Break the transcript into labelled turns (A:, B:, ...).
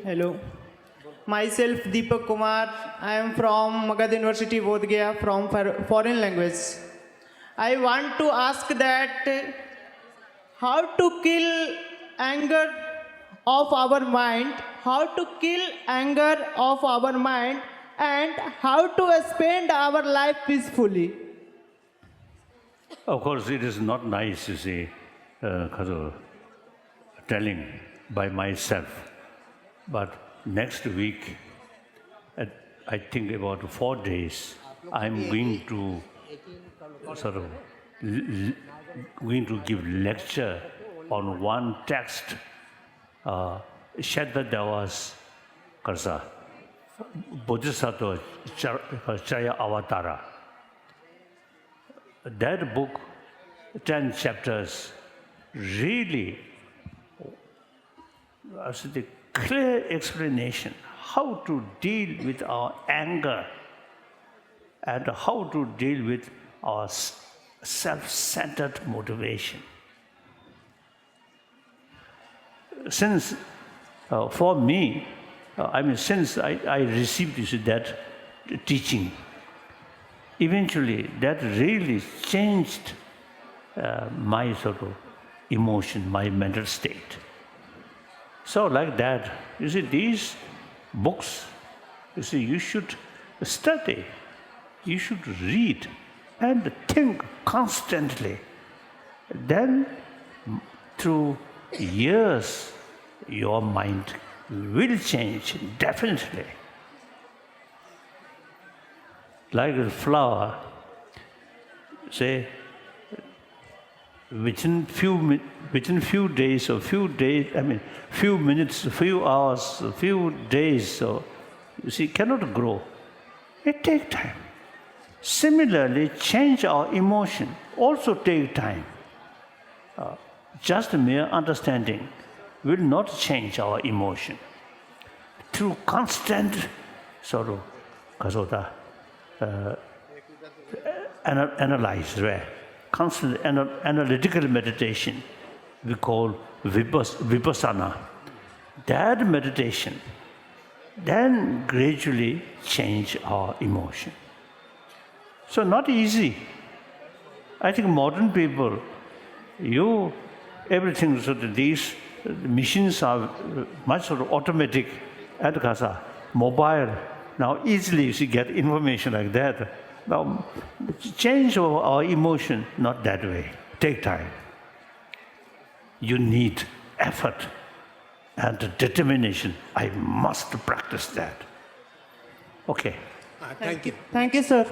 A: Hello. Myself Deepak Kumar. I am from Magad University, Bodh Gaya, from foreign language. I want to ask that how to kill anger of our mind, how to kill anger of our mind, and how to spend our life peacefully.
B: Of course, it is not nice, you see, telling by myself. But next week, at, I think about 4 days, I'm going to going to give lecture on one text, Shaddadawas Karsa, Bodhisattva Chaya Avatara. That book, 10 chapters, really has the clear explanation how to deal with our anger and how to deal with our self-centered motivation. Since, for me, since I received that teaching, eventually that really changed my sort of emotion, my mental state. So like that, you see, these books, you see, you should study, you should read and think constantly. Then through years, your mind will change, definitely. Like a flower, say, within few days or few minutes, few hours, few days, so you see, cannot grow. It takes time. Similarly, change our emotion also take time. Just mere understanding will not change our emotion. Through constant sort of analyze, right? Constant analytical meditation we call vipassana. That meditation then gradually change our emotion. So not easy. I think modern people, everything, so that these machines are much sort of automatic and mobile. Now easily you see get information like that. Now change our emotion, not that way. Take time. You need effort and determination. I must practice that. Okay.
C: Thank you.
A: Thank you, sir.